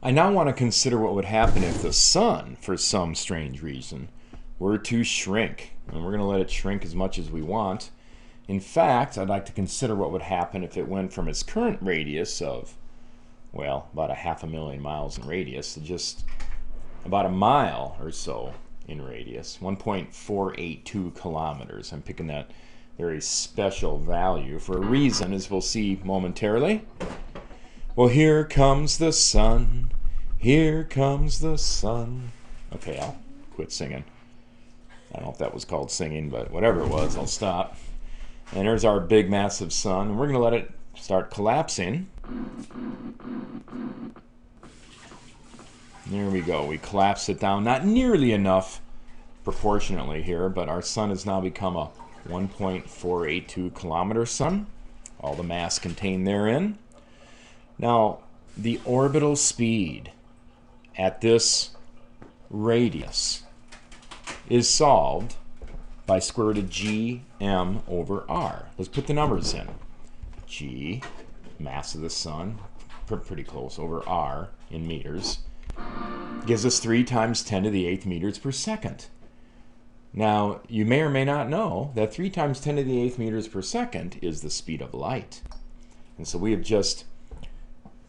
I now want to consider what would happen if the sun, for some strange reason, were to shrink. And we're going to let it shrink as much as we want. In fact, I'd like to consider what would happen if it went from its current radius of, well, about 500,000 miles in radius to just about a mile or so in radius, 1.482 kilometers. I'm picking that very special value for a reason, as we'll see momentarily. Well, here comes the sun. Here comes the sun. Okay, I'll quit singing. I don't know if that was called singing, but whatever it was, I'll stop. And there's our big, massive sun. And we're going to let it start collapsing. There we go. We collapse it down. Not nearly enough proportionately here, but our sun has now become a 1.482 kilometer sun. All the mass contained therein. Now, the orbital speed at this radius is solved by square root of gm over r. Let's put the numbers in. G, mass of the sun, pretty close, over r in meters, gives us 3 times 10 to the 8th meters per second. Now, you may or may not know that 3 times 10 to the 8th meters per second is the speed of light. And so we have just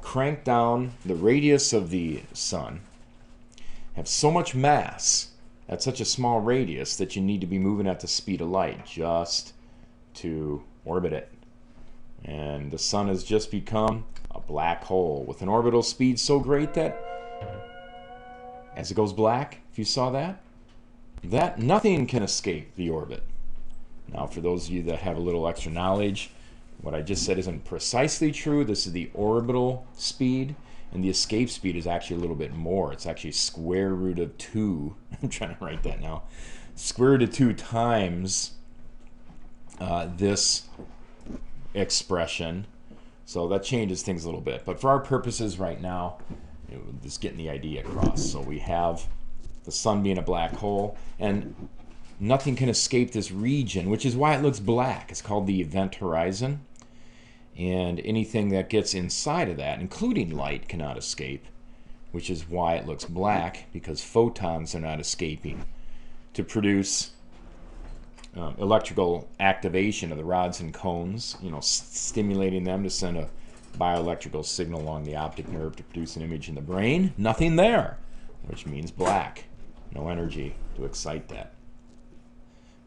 cranked down the radius of the sun, have so much mass at such a small radius that you need to be moving at the speed of light just to orbit it. And the sun has just become a black hole with an orbital speed so great that as it goes black, if you saw that nothing can escape the orbit. Now, for those of you that have a little extra knowledge, what I just said isn't precisely true. This is the orbital speed, and the escape speed is actually a little bit more. It's actually square root of 2. I'm trying to write that now. Square root of 2 times this expression. So that changes things a little bit. But for our purposes right now, just getting the idea across. So we have the sun being a black hole, and nothing can escape this region, which is why it looks black. It's called the event horizon. And anything that gets inside of that, including light, cannot escape, which is why it looks black, because photons are not escaping to produce electrical activation of the rods and cones, stimulating them to send a bioelectrical signal along the optic nerve to produce an image in the brain. Nothing there, which means black. No energy to excite that.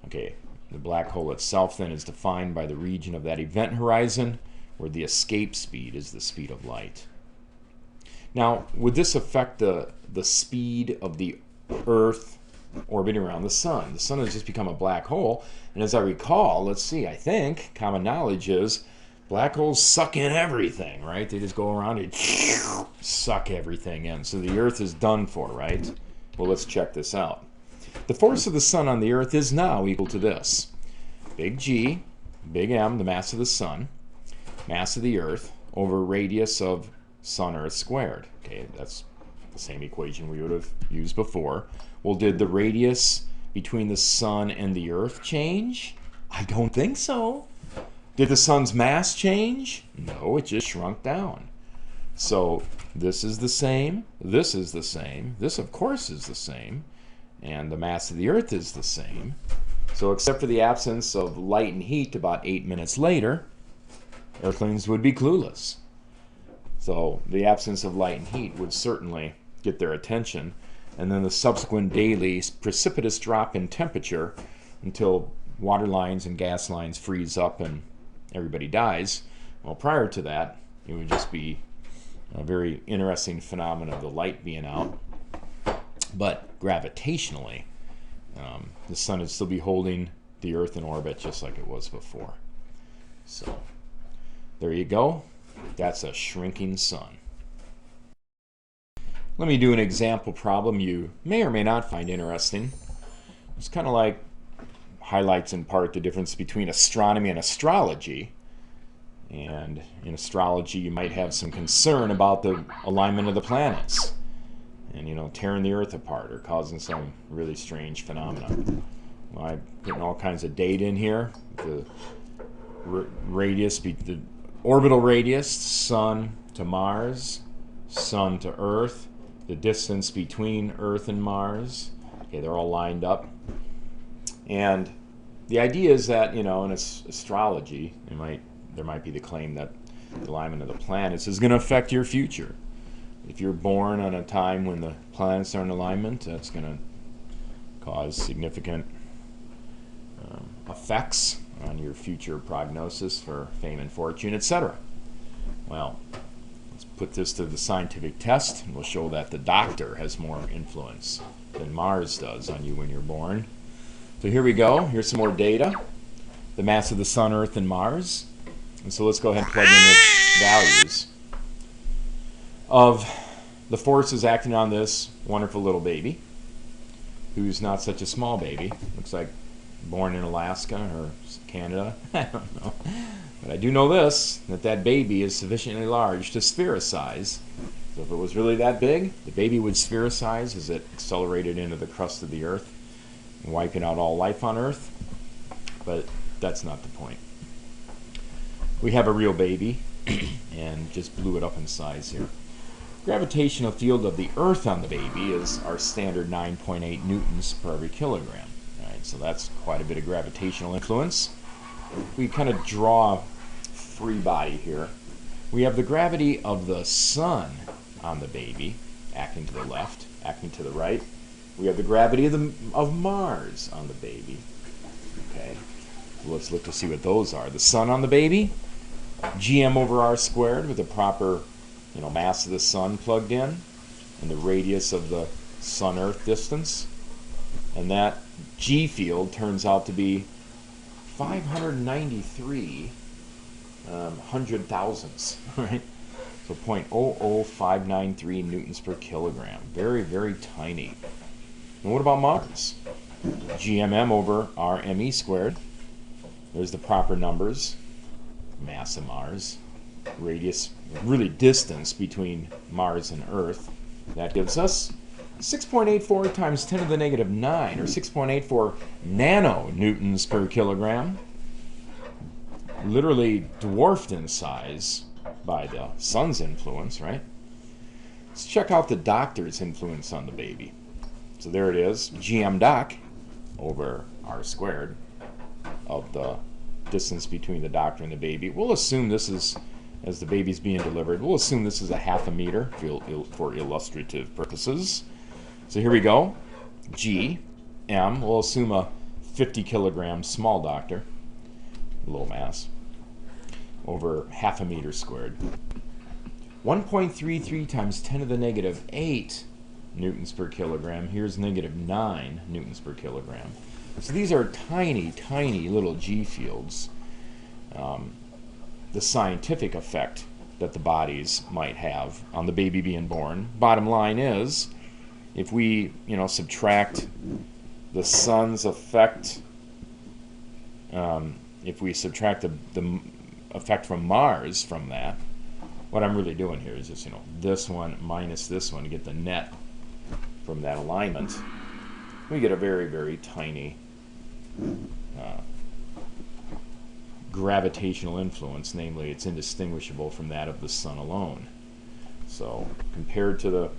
Okay, the black hole itself then is defined by the region of that event horizon, where the escape speed is the speed of light. Now, would this affect the speed of the Earth orbiting around the sun? The sun has just become a black hole, and as I recall, I think common knowledge is black holes suck in everything, right? They just go around and suck everything in. So the Earth is done for, right? Well, let's check this out. The force of the sun on the Earth is now equal to this. Big G, big M, the mass of the sun, mass of the Earth, over radius of sun-Earth squared. Okay, that's the same equation we would have used before. Well, did the radius between the sun and the Earth change? I don't think so. Did the sun's mass change? No, it just shrunk down. So this is the same, this is the same, this of course is the same, and the mass of the Earth is the same. So except for the absence of light and heat about 8 minutes later, Earthlings would be clueless. So the absence of light and heat would certainly get their attention, and then the subsequent daily precipitous drop in temperature until water lines and gas lines freeze up and everybody dies. Well, prior to that, it would just be a very interesting phenomenon of the light being out. But gravitationally, the sun would still be holding the Earth in orbit just like it was before. So there you go. That's a shrinking sun. Let me do an example problem you may or may not find interesting. It's kind of like highlights in part the difference between astronomy and astrology. And in astrology, you might have some concern about the alignment of the planets and, tearing the Earth apart or causing some really strange phenomena. Well, I'm putting all kinds of data in here. The radius, the orbital radius, Sun to Mars, Sun to Earth, the distance between Earth and Mars. Okay, they're all lined up. And the idea is that, in astrology, there might be the claim that the alignment of the planets is going to affect your future. If you're born on a time when the planets are in alignment, that's going to cause significant effects on your future prognosis for fame and fortune, etc. Well, let's put this to the scientific test, and we'll show that the doctor has more influence than Mars does on you when you're born. So here we go. Here's some more data. The mass of the Sun, Earth, and Mars. And so let's go ahead and plug in the values of the forces acting on this wonderful little baby, who's not such a small baby. Looks like born in Alaska or Canada. I don't know. But I do know this, that baby is sufficiently large to sphericize. So if it was really that big, the baby would sphericize as it accelerated into the crust of the Earth, wiping out all life on Earth. But that's not the point. We have a real baby and just blew it up in size here. Gravitational field of the Earth on the baby is our standard 9.8 newtons per every kilogram. All right, so that's quite a bit of gravitational influence. We kind of draw free body here. We have the gravity of the Sun on the baby, acting to the left, acting to the right. We have the gravity of Mars on the baby. Okay, so let's look to see what those are. The Sun on the baby, gm over r squared with the proper mass of the Sun plugged in, and the radius of the Sun-Earth distance. And that G field turns out to be 593 hundred thousandths, right? So 0.00593 newtons per kilogram. Very, very tiny. And what about Mars? GMM over RME squared. There's the proper numbers. Mass of Mars. Radius, really distance between Mars and Earth. That gives us 6.84 times 10 to the negative 9, or 6.84 nanonewtons per kilogram. Literally dwarfed in size by the Sun's influence, right? Let's check out the doctor's influence on the baby. So there it is, GM doc over r squared of the distance between the doctor and the baby. We'll assume this is, as the baby's being delivered, we'll assume this is a half a meter for illustrative purposes. So here we go. G, M, we'll assume a 50 kilogram small doctor, low mass, over half a meter squared. 1.33 times 10 to the negative 8 newtons per kilogram. Here's negative 9 newtons per kilogram. So these are tiny, tiny little G fields. The scientific effect that the bodies might have on the baby being born. Bottom line is, if we, subtract the Sun's effect, if we subtract the effect from Mars from that, what I'm really doing here is just, this one minus this one to get the net from that alignment. We get a very, very tiny gravitational influence, namely it's indistinguishable from that of the Sun alone. So compared to the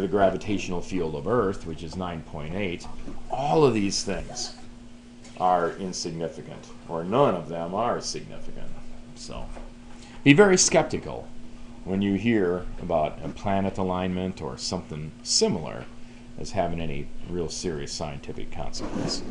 gravitational field of Earth, which is 9.8, all of these things are insignificant, or none of them are significant. So be very skeptical when you hear about a planet alignment or something similar as having any real serious scientific consequence.